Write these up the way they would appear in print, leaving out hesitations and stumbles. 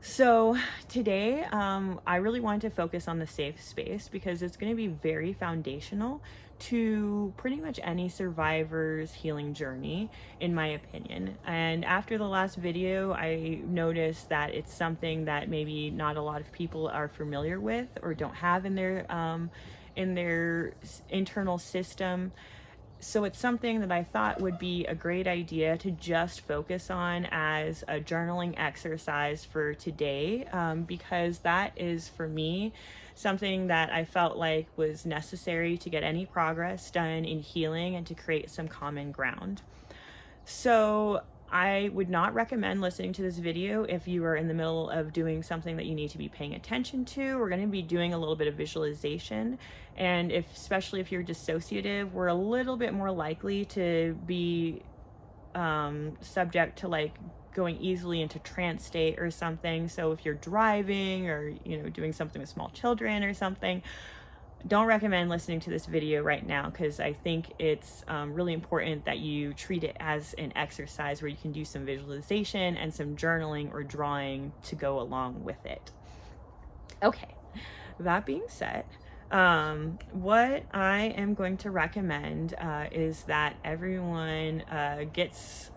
So today, I really wanted to focus on the safe space because it's going to be very foundational to pretty much any survivor's healing journey, in my opinion. And after the last video, I noticed that it's something that maybe not a lot of people are familiar with or don't have in their internal system. So it's something that I thought would be a great idea to just focus on as a journaling exercise for today, because that is for me something that I felt like was necessary to get any progress done in healing and to create some common ground. So I would not recommend listening to this video if you are in the middle of doing something that you need to be paying attention to. We're going to be doing a little bit of visualization. And especially if you're dissociative, we're a little bit more likely to be subject to like going easily into trance state or something. So if you're driving or, doing something with small children or something, don't recommend listening to this video right now, because I think it's really important that you treat it as an exercise where you can do some visualization and some journaling or drawing to go along with it. Okay, that being said, what I am going to recommend is that everyone gets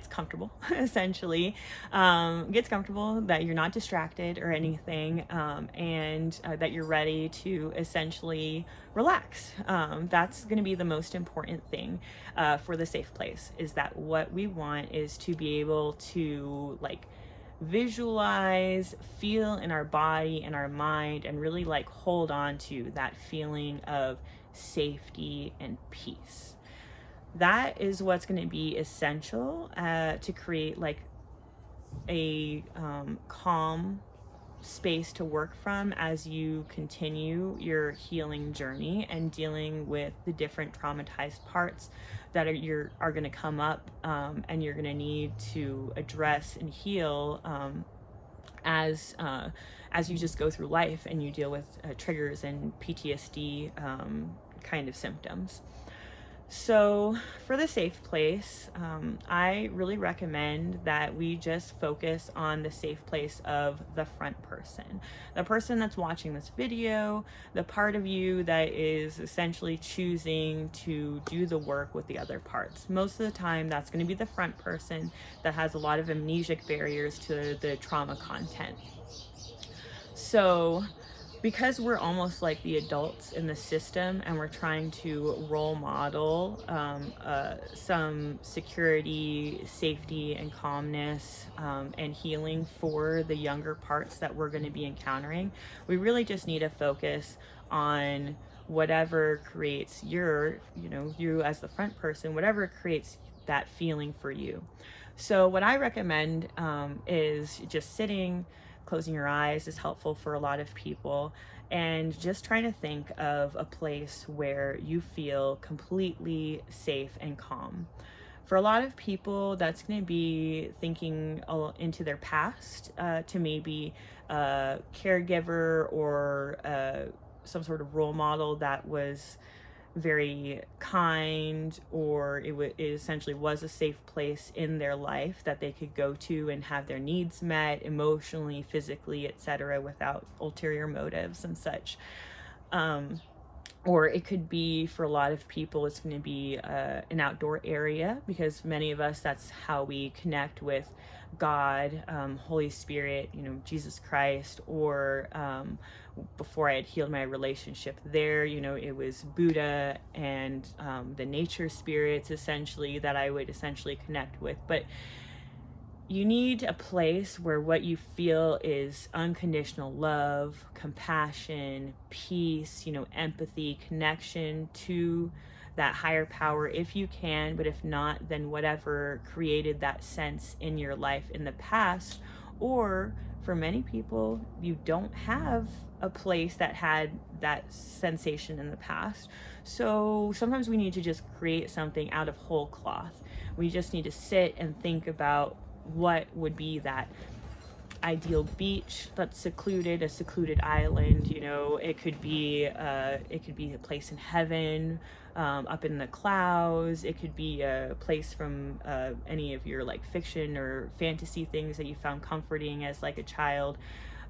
comfortable essentially, gets comfortable, that you're not distracted or anything, and that you're ready to essentially relax. That's going to be the most important thing for the safe place, is that what we want is to be able to like visualize, feel in our body and our mind, and really like hold on to that feeling of safety and peace. That is what's going to be essential to create like a calm space to work from as you continue your healing journey and dealing with the different traumatized parts that are going to come up, and you're going to need to address and heal as you just go through life and you deal with triggers and PTSD kind of symptoms. So for the safe place, I really recommend that we just focus on the safe place of the front person, the person that's watching this video, the part of you that is essentially choosing to do the work with the other parts. Most of the time, that's going to be the front person that has a lot of amnesic barriers to the trauma content. So because we're almost like the adults in the system and we're trying to role model some security, safety, and calmness, and healing for the younger parts that we're going to be encountering, we really just need to focus on whatever creates you as the front person, whatever creates that feeling for you. So what I recommend is just sitting. Closing your eyes is helpful for a lot of people, and just trying to think of a place where you feel completely safe and calm. For a lot of people, that's going to be thinking into their past, to maybe a caregiver or some sort of role model that was very kind, or it essentially was a safe place in their life that they could go to and have their needs met emotionally, physically, etc., without ulterior motives and such. Or it could be, for a lot of people, it's going to be an outdoor area, because many of us, that's how we connect with God, Holy Spirit, Jesus Christ, or before I had healed my relationship there, it was Buddha and the nature spirits, essentially, that I would essentially connect with. But you need a place where what you feel is unconditional love, compassion, peace, empathy, connection to that higher power if you can. But if not, then whatever created that sense in your life in the past. Or for many people, you don't have a place that had that sensation in the past. So sometimes we need to just create something out of whole cloth. We just need to sit and think about what would be that ideal beach that's secluded, a secluded island. You know, it could be a place in heaven, up in the clouds. It could be a place from any of your like fiction or fantasy things that you found comforting as like a child.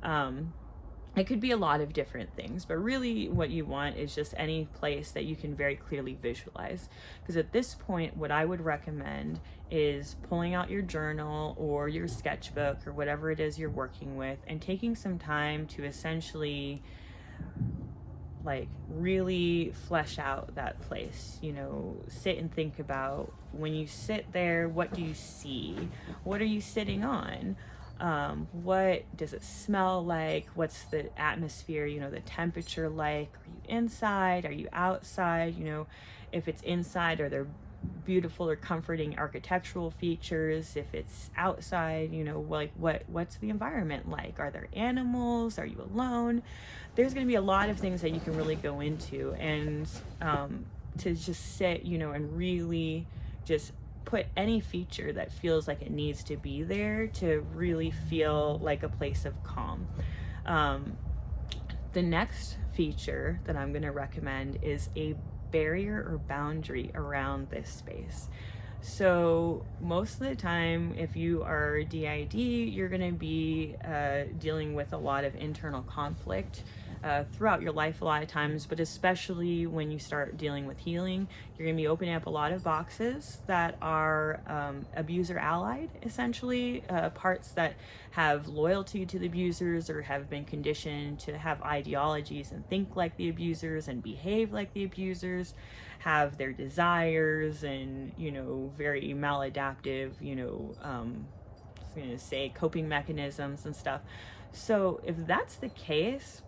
It could be a lot of different things, but really what you want is just any place that you can very clearly visualize. Because at this point, what I would recommend is pulling out your journal or your sketchbook or whatever it is you're working with and taking some time to essentially like really flesh out that place. You know, sit and think about, when you sit there, what do you see? What are you sitting on? What does it smell like? What's the atmosphere, you know, the temperature like? Are you inside? Are you outside? You know, if it's inside, are there beautiful or comforting architectural features? If it's outside, you know, like what's the environment like? Are there animals? Are you alone? There's going to be a lot of things that you can really go into, and to just sit, you know, and really just put any feature that feels like it needs to be there to really feel like a place of calm. The next feature that I'm going to recommend is a barrier or boundary around this space. So most of the time, if you are DID, you're going to be dealing with a lot of internal conflict throughout your life a lot of times, but especially when you start dealing with healing, you're going to be opening up a lot of boxes that are abuser allied, essentially, parts that have loyalty to the abusers or have been conditioned to have ideologies and think like the abusers and behave like the abusers, have their desires and, you know, very maladaptive, you know, I was going to say coping mechanisms and stuff. So if that's the case,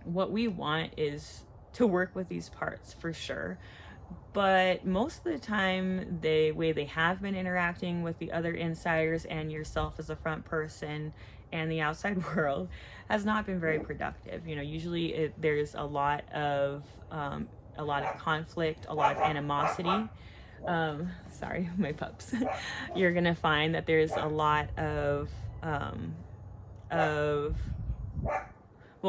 what we want is to work with these parts for sure. But most of the time, the way they have been interacting with the other insiders and yourself as a front person and the outside world has not been very productive. You know, usually there's a lot of conflict, a lot of animosity. Sorry, my pups. You're gonna find that there's a lot of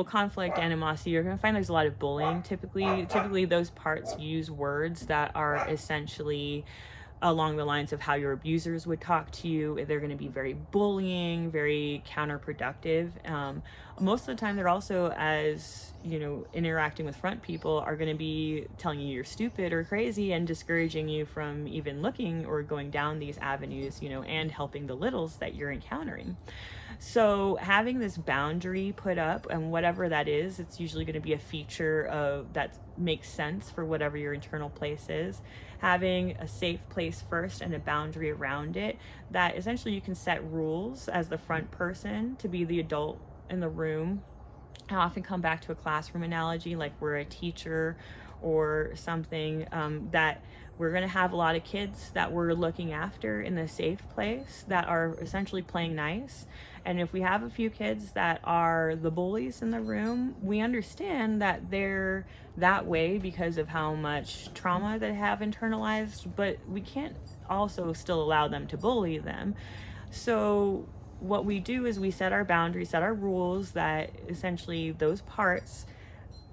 conflict, animosity. You're going to find there's a lot of bullying. Typically those parts use words that are essentially along the lines of how your abusers would talk to you. They're going to be very bullying, very counterproductive. Most of the time, they're also, as you know, interacting with front people, are going to be telling you you're stupid or crazy and discouraging you from even looking or going down these avenues, you know, and helping the littles that you're encountering. So having this boundary put up, and whatever that is, it's usually going to be a feature of that makes sense for whatever your internal place is. Having a safe place first and a boundary around it, that essentially you can set rules as the front person to be the adult in the room. I often come back to a classroom analogy, like we're a teacher or something, that we're going to have a lot of kids that we're looking after in the safe place that are essentially playing nice. And if we have a few kids that are the bullies in the room, we understand that they're that way because of how much trauma they have internalized, but we can't also still allow them to bully them. So what we do is we set our boundaries, set our rules that essentially those parts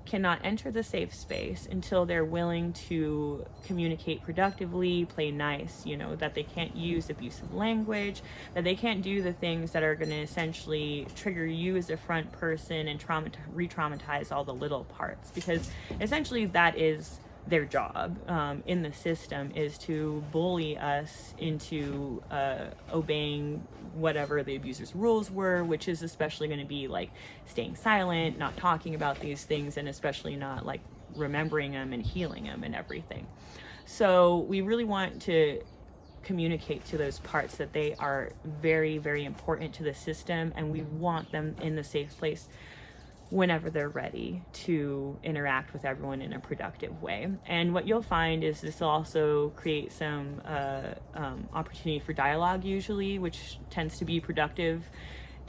cannot enter the safe space until they're willing to communicate productively, play nice, you know, that they can't use abusive language, that they can't do the things that are going to essentially trigger you as a front person and re-traumatize all the little parts, because essentially that is their job in the system, is to bully us into obeying whatever the abuser's rules were, which is especially going to be like staying silent, not talking about these things, and especially not like remembering them and healing them and everything. So we really want to communicate to those parts that they are very, very important to the system, and we want them in the safe place whenever they're ready to interact with everyone in a productive way. And what you'll find is this will also create some opportunity for dialogue usually, which tends to be productive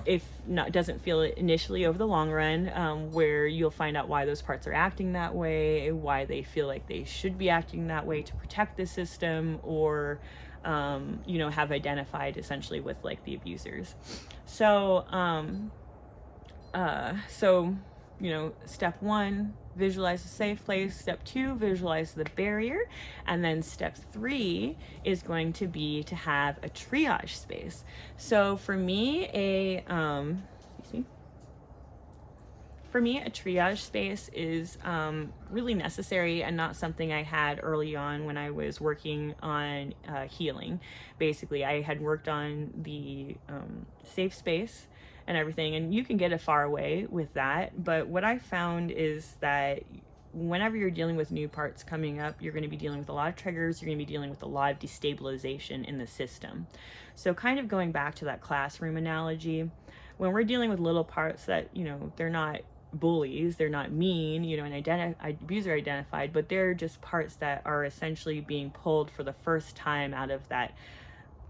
if not, doesn't feel it initially over the long run, where you'll find out why those parts are acting that way, why they feel like they should be acting that way to protect the system, or have identified essentially with like the abusers. So, step one, visualize a safe place. Step two, visualize the barrier. And then step three is going to be to have a triage space. So for me, a triage space is really necessary and not something I had early on when I was working on healing. Basically, I had worked on the safe space and everything, and you can get a far away with that. But what I found is that whenever you're dealing with new parts coming up, you're going to be dealing with a lot of triggers. You're going to be dealing with a lot of destabilization in the system. So kind of going back to that classroom analogy, when we're dealing with little parts that, they're not bullies, they're not mean, an abuser identified, but they're just parts that are essentially being pulled for the first time out of that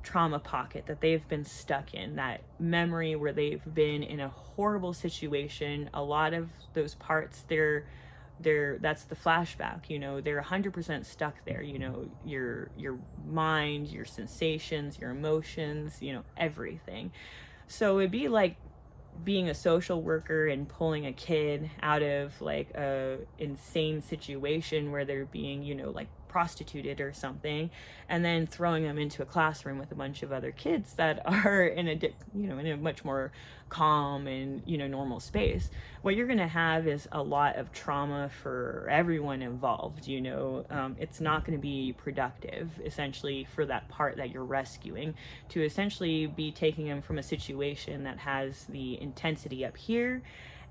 trauma pocket that they've been stuck in, that memory where they've been in a horrible situation. A lot of those parts, that's the flashback, they're 100% stuck there, your mind, your sensations, your emotions, everything. So it'd be like being a social worker and pulling a kid out of like a insane situation where they're being, like prostituted or something, and then throwing them into a classroom with a bunch of other kids that are in a much more calm and normal space. What you're going to have is a lot of trauma for everyone involved. It's not going to be productive essentially for that part that you're rescuing, to essentially be taking them from a situation that has the intensity up here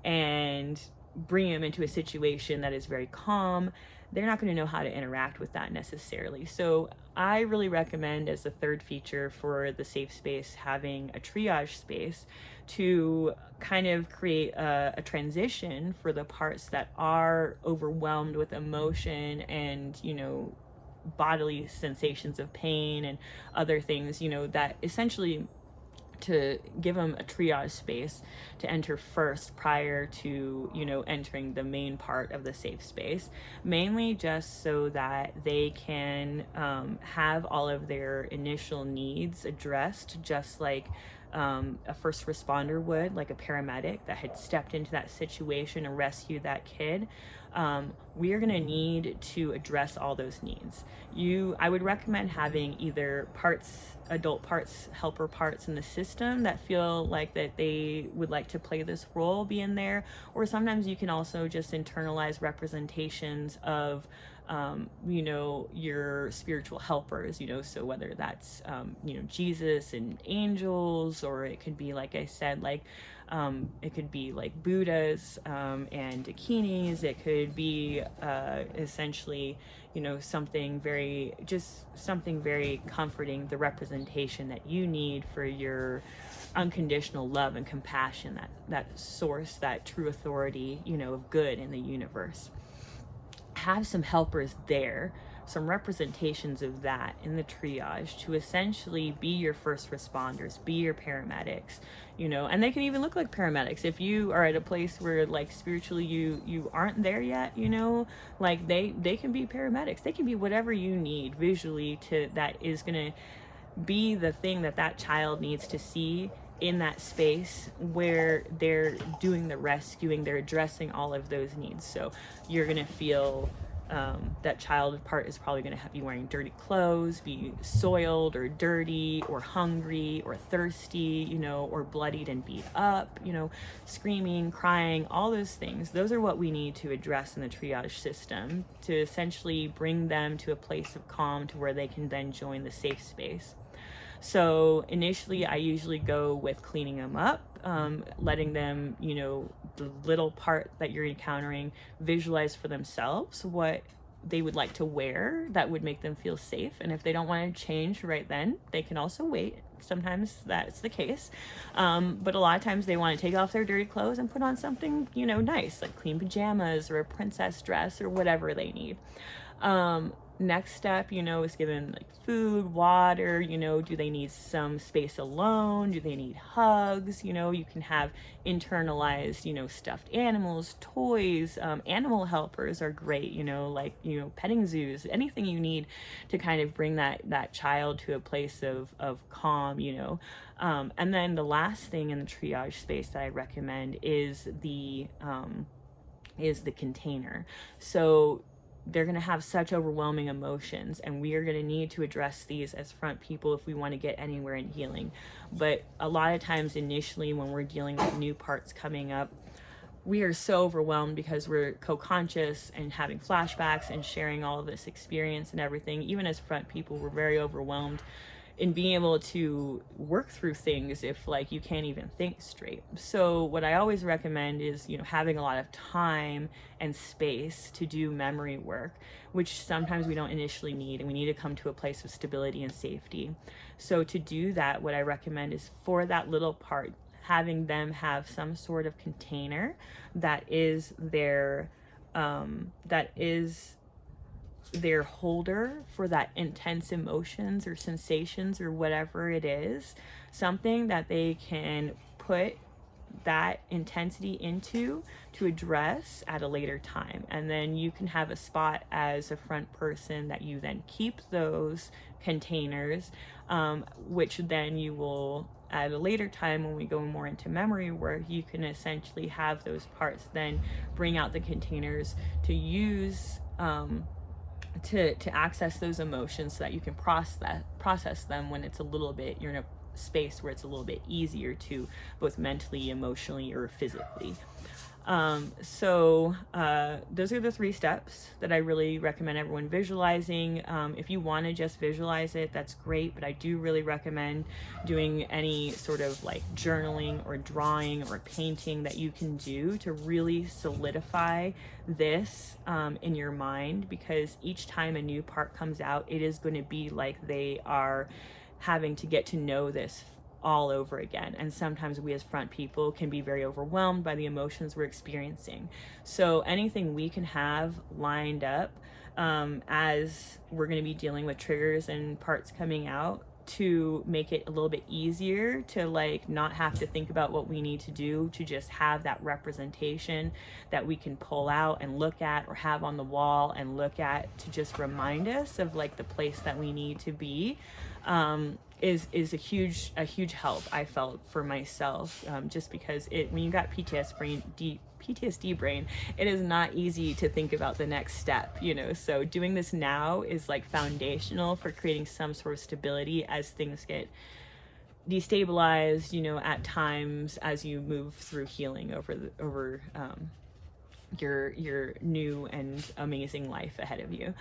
and bring them into a situation that is very calm. They're not going to know how to interact with that necessarily. So I really recommend, as the third feature for the safe space, having a triage space to kind of create a transition for the parts that are overwhelmed with emotion and, bodily sensations of pain and other things, that essentially to give them a triage space to enter first prior to, entering the main part of the safe space, mainly just so that they can have all of their initial needs addressed, just like a first responder would, like a paramedic that had stepped into that situation and rescued that kid. We are going to need to address all those needs. I would recommend having either adult parts, helper parts in the system that feel like that they would like to play this role be in there, or sometimes you can also just internalize representations of your spiritual helpers, so whether that's Jesus and angels, or it could be, like I said, like it could be like Buddhas and Dakinis. It could be essentially something very comforting, the representation that you need for your unconditional love and compassion, that source, that true authority of good in the universe. Have some helpers there, some representations of that in the triage, to essentially be your first responders, be your paramedics, and they can even look like paramedics if you are at a place where like spiritually you aren't there yet, like they can be paramedics. They can be whatever you need visually that is going to be the thing that child needs to see in that space where they're doing the rescuing, they're addressing all of those needs. So you're going to feel that child part is probably going to have you wearing dirty clothes, be soiled or dirty or hungry or thirsty, or bloodied and beat up, screaming, crying, all those things. Those are what we need to address in the triage system to essentially bring them to a place of calm to where they can then join the safe space. So initially I usually go with cleaning them up, letting them, the little part that you're encountering, visualize for themselves what they would like to wear that would make them feel safe. And if they don't want to change right then, they can also wait. Sometimes that's the case. But a lot of times they want to take off their dirty clothes and put on something, nice, like clean pajamas or a princess dress or whatever they need. Next step, is given like food, water, do they need some space alone? Do they need hugs? You can have internalized, stuffed animals, toys, animal helpers are great, like, petting zoos, anything you need to kind of bring that child to a place of calm, and then the last thing in the triage space that I recommend is the container. So they're going to have such overwhelming emotions, and we are going to need to address these as front people if we want to get anywhere in healing. But a lot of times initially when we're dealing with new parts coming up, we are so overwhelmed because we're co-conscious and having flashbacks and sharing all of this experience and everything. Even as front people, we're very overwhelmed in being able to work through things if like you can't even think straight. So what I always recommend is, having a lot of time and space to do memory work, which sometimes we don't initially need, and we need to come to a place of stability and safety. So to do that, what I recommend is for that little part, having them have some sort of container that is their holder for that intense emotions or sensations or whatever it is, something that they can put that intensity into to address at a later time. And then you can have a spot as a front person that you then keep those containers, which then you will at a later time, when we go more into memory work, you can essentially have those parts then bring out the containers to use to access those emotions so that you can process them when it's a little bit, you're in a space where it's a little bit easier to both mentally, emotionally, or physically. So those are the 3 steps that I really recommend everyone visualizing. If you want to just visualize it, that's great, but I do really recommend doing any sort of like journaling or drawing or painting that you can do to really solidify this in your mind, because each time a new part comes out, it is going to be like they are having to get to know this all over again. And sometimes we as front people can be very overwhelmed by the emotions we're experiencing. So anything we can have lined up as we're going to be dealing with triggers and parts coming out, to make it a little bit easier to like not have to think about what we need to do, to just have that representation that we can pull out and look at, or have on the wall and look at, to just remind us of like the place that we need to be, is a huge help I felt for myself, just because when you got PTSD brain, it is not easy to think about the next step, so doing this now is like foundational for creating some sort of stability as things get destabilized, at times as you move through healing over your new and amazing life ahead of you.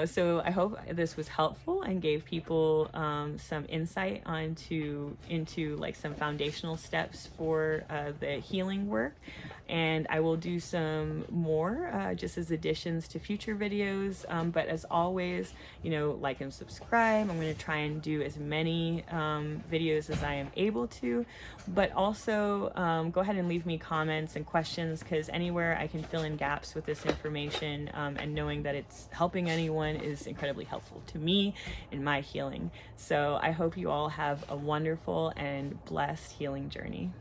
So I hope this was helpful and gave people some insight into like some foundational steps for the healing work. And I will do some more just as additions to future videos. But as always, like and subscribe. I'm going to try and do as many videos as I am able to, but also go ahead and leave me comments and questions, because anywhere I can fill in gaps with this information, and knowing that it's helping anyone is incredibly helpful to me in my healing. So I hope you all have a wonderful and blessed healing journey.